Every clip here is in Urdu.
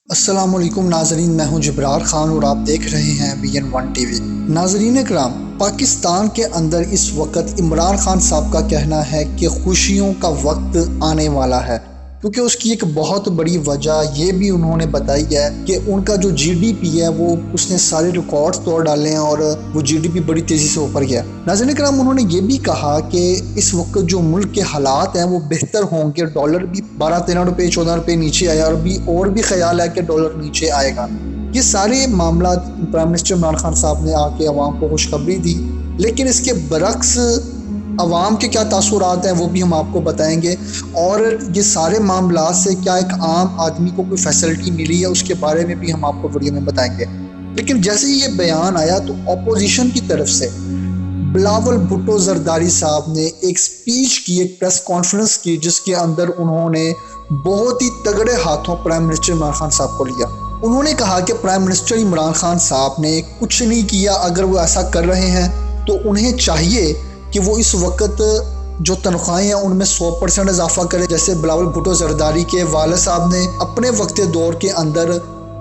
السلام علیکم ناظرین، میں ہوں جبرار خان اور آپ دیکھ رہے ہیں BN1 ٹی وی۔ ناظرین کرام، پاکستان کے اندر اس وقت عمران خان صاحب کا کہنا ہے کہ خوشیوں کا وقت آنے والا ہے، کیونکہ اس کی ایک بہت بڑی وجہ یہ بھی انہوں نے بتائی ہے کہ ان کا جو GDP ہے وہ اس نے سارے ریکارڈ توڑ ڈالے ہیں اور وہ GDP بڑی تیزی سے اوپر گیا۔ ناظرین کرام، انہوں نے یہ بھی کہا کہ اس وقت جو ملک کے حالات ہیں وہ بہتر ہوں گے، ڈالر بھی 12-13 روپے 14 روپے نیچے آیا اور بھی خیال ہے کہ ڈالر نیچے آئے گا۔ یہ سارے معاملات پرائم منسٹر عمران خان صاحب نے آ کے عوام کو خوشخبری دی، لیکن اس کے برعکس عوام کے کیا تاثرات ہیں وہ بھی ہم آپ کو بتائیں گے، اور یہ سارے معاملات سے کیا ایک عام آدمی کو کوئی فیسلٹی ملی ہے اس کے بارے میں بھی ہم آپ کو ویڈیو میں بتائیں گے۔ لیکن جیسے ہی یہ بیان آیا تو اپوزیشن کی طرف سے بلاول بھٹو زرداری صاحب نے ایک سپیچ کی، ایک پریس کانفرنس کی، جس کے اندر انہوں نے بہت ہی تگڑے ہاتھوں پرائم منسٹر عمران خان صاحب کو لیا۔ انہوں نے کہا کہ پرائم منسٹر عمران خان صاحب نے کچھ نہیں کیا، اگر وہ ایسا کر رہے ہیں تو انہیں چاہیے کہ وہ اس وقت جو تنخواہیں ہیں ان میں 100% اضافہ کرے، جیسے بلاول بھٹو زرداری کے والد صاحب نے اپنے وقت دور کے اندر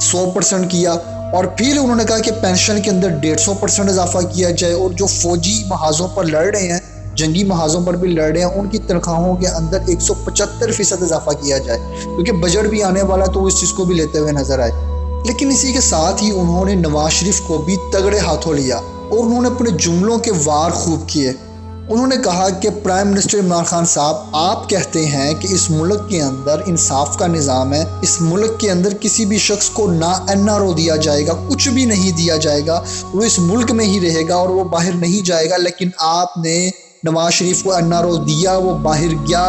100% کیا، اور پھر انہوں نے کہا کہ پینشن کے اندر 150% اضافہ کیا جائے، اور جو فوجی محاذوں پر لڑ رہے ہیں، جنگی محاذوں پر بھی لڑ رہے ہیں، ان کی تنخواہوں کے اندر 175% اضافہ کیا جائے، کیونکہ بجٹ بھی آنے والا تو وہ اس چیز کو بھی لیتے ہوئے نظر آئے۔ لیکن اسی کے ساتھ ہی انہوں نے نواز شریف کو بھی تگڑے ہاتھوں لیا اور انہوں نے اپنے جملوں کے وار خوب کیے۔ انہوں نے کہا کہ پرائم منسٹر عمران خان صاحب، آپ کہتے ہیں کہ اس ملک کے اندر انصاف کا نظام ہے، اس ملک کے اندر کسی بھی شخص کو نہ NRO دیا جائے گا، کچھ بھی نہیں دیا جائے گا، وہ اس ملک میں ہی رہے گا اور وہ باہر نہیں جائے گا، لیکن آپ نے نواز شریف کو NRO دیا، وہ باہر گیا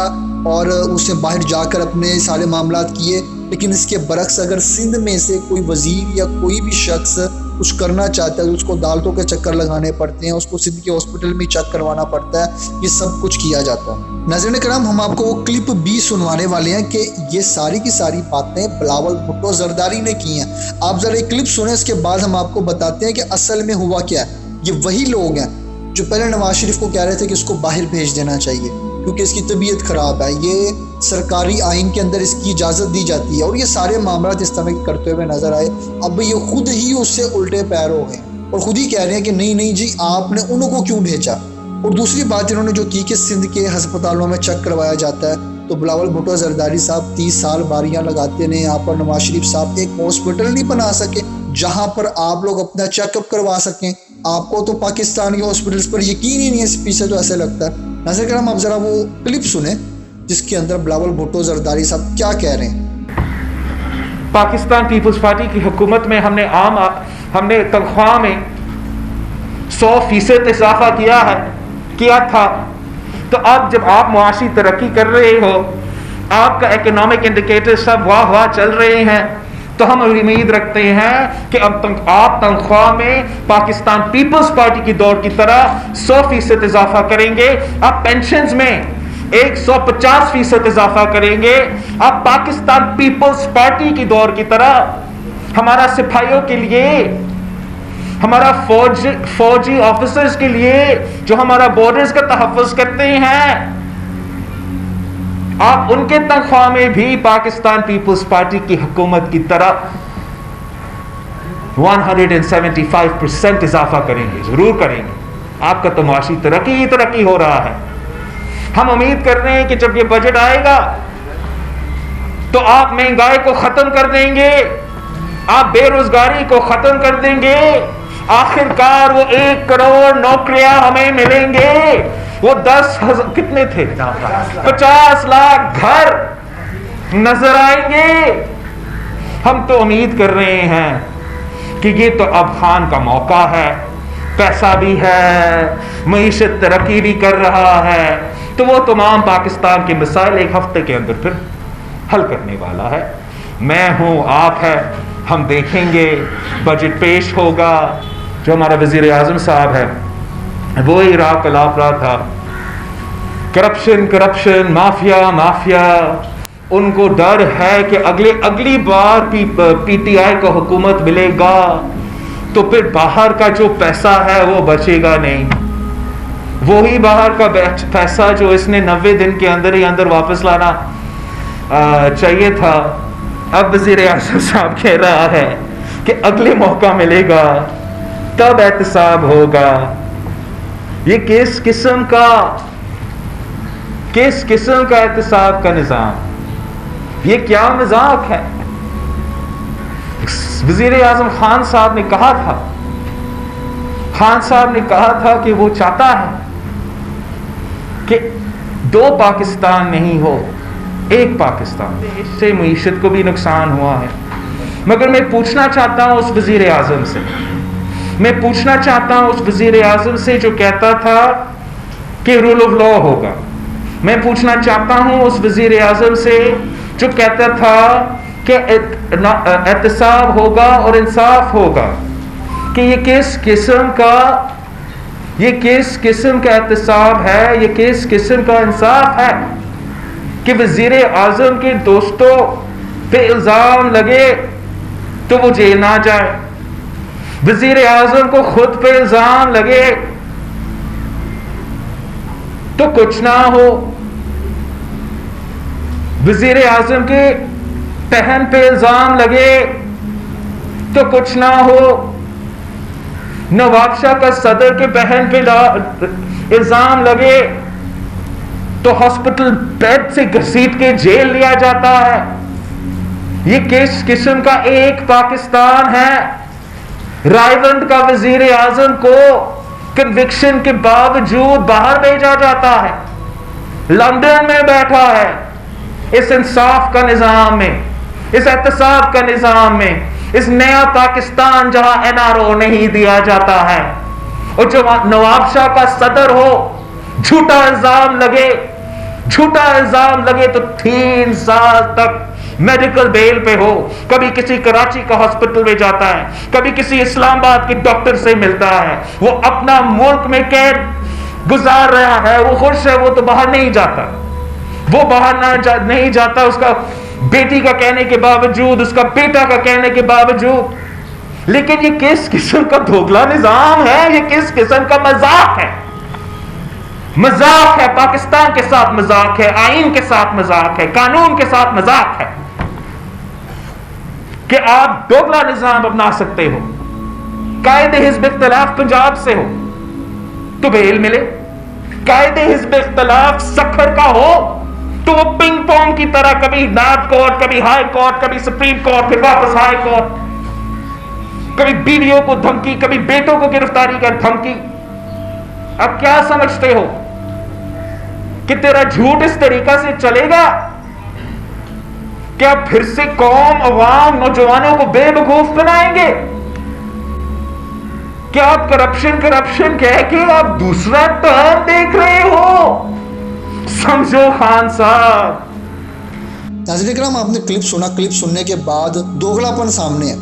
اور اسے باہر جا کر اپنے سارے معاملات کیے۔ لیکن اس کے برعکس اگر سندھ میں سے کوئی وزیر یا کوئی بھی شخص کچھ کرنا چاہتا ہے تو اس کو عدالتوں کے چکر لگانے پڑتے ہیں، اس کو سندھ کے ہاسپٹل میں چیک کروانا پڑتا ہے، یہ سب کچھ کیا جاتا ہے۔ ناظرین کرام، ہم آپ کو وہ کلپ بھی سنوانے والے ہیں کہ یہ ساری کی ساری باتیں بلاول بھٹو زرداری نے کی ہیں۔ آپ ذرا ایک کلپ سنیں، اس کے بعد ہم آپ کو بتاتے ہیں کہ اصل میں ہوا کیا ہے۔ یہ وہی لوگ ہیں جو پہلے نواز شریف کو کہہ رہے تھے کہ اس کو باہر بھیج دینا چاہیے کیونکہ اس کی طبیعت خراب ہے، یہ سرکاری آئین کے اندر اس کی اجازت دی جاتی ہے، اور یہ سارے معاملات اس طرح کرتے ہوئے نظر آئے۔ اب یہ خود ہی اس سے الٹے پیر ہو گئے اور خود ہی کہہ رہے ہیں کہ نہیں جی، آپ نے انہوں کو کیوں بھیجا۔ اور دوسری بات انہوں نے جو کی کہ سندھ کے ہسپتالوں میں چیک کروایا جاتا ہے، تو بلاول بھٹو زرداری صاحب 30 سال باریاں لگاتے نے یہاں پر نواز شریف صاحب ایک ہاسپٹل نہیں بنا سکے جہاں پر آپ لوگ اپنا چیک اپ کروا سکیں۔ آپ کو تو پاکستان کے ہاسپٹلس پر یقین ہی نہیں ہے، اس پیچھے تو ایسے لگتا ہے۔ ناظرین کرام، آپ ذرا وہ کلپ سنیں جس کے اندر بلاول بھٹو زرداری صاحب کیا کہہ رہے ہیں۔ پاکستان پیپلز پارٹی کی حکومت میں ہم نے تنخواہ میں 100% اضافہ کیا تھا، تو اب جب آپ معاشی ترقی کر رہے ہو، آپ کا اکنامک انڈیکیٹر سب واہ چل رہے ہیں، تو ہم امید رکھتے ہیں کہ اب آپ تنخواہ میں پاکستان پیپلز پارٹی کی دور کی طرح 100% اضافہ کریں گے، آپ پینشنز میں 150% اضافہ کریں گے، آپ پاکستان پیپلز پارٹی کی دور کی طرح ہمارا سپاہیوں کے لیے، ہمارا فوجی آفیسرز کے لیے جو ہمارا بارڈرز کا تحفظ کرتے ہیں، آپ ان کے تنخواہ میں بھی پاکستان پیپلز پارٹی کی حکومت کی طرح 175% اضافہ کریں گے، ضرور کریں گے۔ آپ کا تو معاشی ترقی ہو رہا ہے۔ ہم امید کر رہے ہیں کہ جب یہ بجٹ آئے گا تو آپ مہنگائی کو ختم کر دیں گے، آپ بے روزگاری کو ختم کر دیں گے، آخر کار وہ 1 کروڑ نوکریاں ہمیں ملیں گے، وہ 10,000 کتنے تھے 50 لاکھ گھر نظر آئیں گے۔ ہم تو امید کر رہے ہیں کہ یہ تو اب خان کا موقع ہے، پیسہ بھی ہے، معیشت ترقی بھی کر رہا ہے، تو وہ تمام پاکستان کے مسائل ایک ہفتے کے اندر پھر حل کرنے والا ہے۔ میں ہوں، آپ ہے، ہم دیکھیں گے، بجٹ پیش ہوگا۔ جو ہمارا وزیر اعظم صاحب ہے وہ عراق کا لاپ رہا تھا، کرپشن، مافیا، ان کو ڈر ہے کہ اگلی بار پی ٹی آئی کو حکومت ملے گا تو پھر باہر کا جو پیسہ ہے وہ بچے گا نہیں، وہی باہر کا پیسہ جو اس نے 90 دن کے اندر ہی واپس لانا چاہیے تھا، اب وزیر اعظم صاحب کہہ رہا ہے کہ اگلے موقع ملے گا تب احتساب ہوگا. یہ کس قسم کا احتساب کا نظام؟ یہ کیا مذاق ہے؟ وزیر اعظم خان صاحب نے کہا تھا کہ وہ چاہتا ہے کہ 2 پاکستان نہیں ہو، 1 پاکستان. اس سے معیشت کو بھی نقصان ہوا ہے. مگر میں پوچھنا چاہتا ہوں اس وزیر اعظم سے جو کہتا تھا کہ رول آف لا ہوگا. میں پوچھنا چاہتا ہوں اس وزیر اعظم سے جو کہتا تھا کہ احتساب ہوگا اور انصاف ہوگا، کہ یہ کس قسم کا احتساب ہے، یہ کس قسم کا انصاف ہے کہ وزیر اعظم کے دوستوں پہ الزام لگے تو وہ جیل نہ جائے، وزیر اعظم کو خود پہ الزام لگے تو کچھ نہ ہو، وزیر اعظم کے بہن پہ الزام لگے تو کچھ نہ ہو، نواب شاہ کا صدر کے بہن پہ الزام لگے تو ہاسپٹل بیڈ سے گھسیٹ کے جیل لیا جاتا ہے. یہ کس قسم کا ایک پاکستان ہے؟ رائیونڈ کا وزیر اعظم کو کنوکشن کے باوجود باہر بھیجا جاتا ہے، لندن میں بیٹھا ہے. اس انصاف کا نظام میں، اس احتساب کا نظام میں، اس نیا پاکستان جہاں NRO نہیں دیا جاتا ہے، اور جو نواب شاہ کا صدر ہو، جھوٹا الزام لگے تو 3 سال تک میڈیکل بیل پہ ہو، کبھی کسی کراچی کا ہاسپٹل میں جاتا ہے، کبھی کسی اسلام آباد کے ڈاکٹر سے ملتا ہے، وہ اپنا ملک میں قید گزار رہا ہے، وہ خوش ہے، وہ تو باہر نہیں جاتا، نہیں جاتا. اس کا بیٹی کا کہنے کے باوجود، اس کا بیٹا کا کہنے کے باوجود. لیکن یہ کس قسم کا دھوکھلا نظام ہے؟ یہ کس قسم کا مذاق ہے؟ پاکستان کے ساتھ مذاق ہے، آئین کے ساتھ مذاق ہے، قانون کے ساتھ مذاق ہے کہ آپ دھوکھلا نظام اپنا سکتے ہو. قائد حزب اختلاف پنجاب سے ہو تو بیل ملے، قائد حزب اختلاف سکھر کا ہو تو وہ پنگ پونگ کی طرح کبھی نائب کورٹ، کبھی ہائی کورٹ، کبھی سپریم کورٹ، پھر واپس ہائی کورٹ، کبھی بیویوں کو دھمکی، کبھی بیٹوں کو گرفتاری کا دھمکی. اب کیا سمجھتے ہو کہ تیرا جھوٹ اس طریقہ سے چلے گا؟ کیا پھر سے قوم، عوام، نوجوانوں کو بے وقوف بنائیں گے؟ کیا آپ کرپشن کہہ کے آپ دوسرا ٹرم دیکھ رہے ہو؟ سمجھو خان صاحب. ناظرین کرام، آپ نے کلپ سننے کے بعد دوگلاپن سامنے ہے.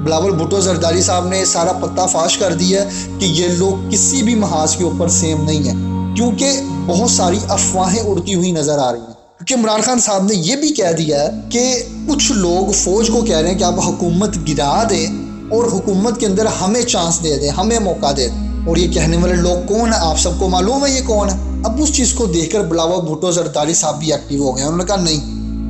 بلاول بھٹو زرداری صاحب نے سارا پتہ فاش کر دیا کہ یہ لوگ کسی بھی محاذ کے اوپر سیم نہیں ہیں، کیونکہ بہت ساری افواہیں اڑتی ہوئی نظر آ رہی ہیں. کیونکہ عمران خان صاحب نے یہ بھی کہہ دیا ہے کہ کچھ لوگ فوج کو کہہ رہے ہیں کہ آپ حکومت گرا دیں اور حکومت کے اندر ہمیں چانس دے دیں، ہمیں موقع دے دیں. اور یہ کہنے والے لوگ کون ہیں؟ آپ سب کو معلوم ہے یہ کون ہے. اب اس چیز کو دیکھ کر بلاول بھٹو زرداری صاحب بھی ایکٹیو ہو گئے. انہوں نے کہا نہیں،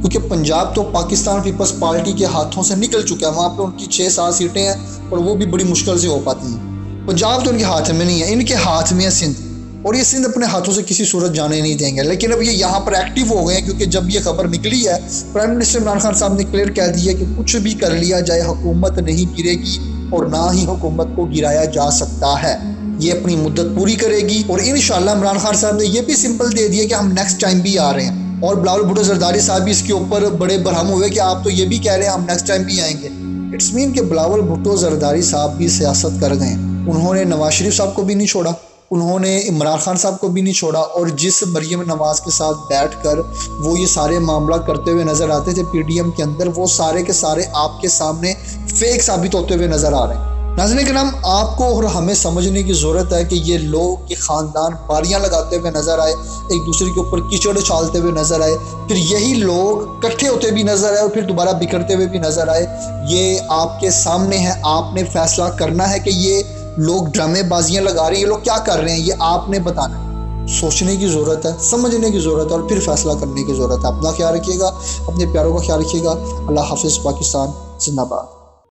کیونکہ پنجاب تو پاکستان پیپلز پارٹی کے ہاتھوں سے نکل چکا ہے، وہاں پہ ان کی 6-7 سیٹیں ہیں اور وہ بھی بڑی مشکل سے ہو پاتی ہیں. پنجاب تو ان کے ہاتھ میں نہیں ہے، ان کے ہاتھ میں ہے سندھ، اور یہ سندھ اپنے ہاتھوں سے کسی صورت جانے نہیں دیں گے. لیکن اب یہ یہاں پر ایکٹیو ہو گئے ہیں، کیونکہ جب یہ خبر نکلی ہے پرائم منسٹر عمران خان صاحب نے کلیئر کہہ دیا کہ کچھ بھی کر لیا جائے حکومت نہیں گرے گی اور نہ ہی حکومت کو گرایا جا سکتا ہے. یہ اپنی مدت پوری کرے گی، اور انشاءاللہ عمران خان صاحب نے یہ بھی سمپل دے دیا کہ ہم نیکسٹ ٹائم بھی آ رہے ہیں. اور بلاول بھٹو زرداری صاحب بھی اس کے اوپر بڑے برہم ہوئے کہ آپ تو یہ بھی کہہ رہے ہیں ہم نیکسٹ ٹائم بھی آئیں گے. اٹس مین کہ بلاول بھٹو زرداری صاحب بھی سیاست کر گئے. انہوں نے نواز شریف صاحب کو بھی نہیں چھوڑا، انہوں نے عمران خان صاحب کو بھی نہیں چھوڑا، اور جس مریم نواز کے ساتھ بیٹھ کر وہ یہ سارے معاملہ کرتے ہوئے نظر آتے تھے PDM کے اندر، وہ سارے کے سارے آپ کے سامنے فیک ثابت ہوتے ہوئے نظر آ رہے ہیں. ناظرین کرام، آپ کو اور ہمیں سمجھنے کی ضرورت ہے کہ یہ لوگ، یہ خاندان باریاں لگاتے ہوئے نظر آئے، ایک دوسرے کے اوپر کیچڑ اچھالتے ہوئے نظر آئے، پھر یہی لوگ کٹھے ہوتے بھی نظر آئے اور پھر دوبارہ بکھرتے ہوئے بھی نظر آئے. یہ آپ کے سامنے ہے، آپ نے فیصلہ کرنا ہے کہ یہ لوگ ڈرامے بازیاں لگا رہے ہیں، یہ لوگ کیا کر رہے ہیں، یہ آپ نے بتانا ہے. سوچنے کی ضرورت ہے، سمجھنے کی ضرورت ہے اور پھر فیصلہ کرنے کی ضرورت ہے۔ اپنا خیال رکھیے گا، اپنے پیاروں کا خیال رکھیے گا۔ اللہ حافظ۔ پاکستان زندہ باد۔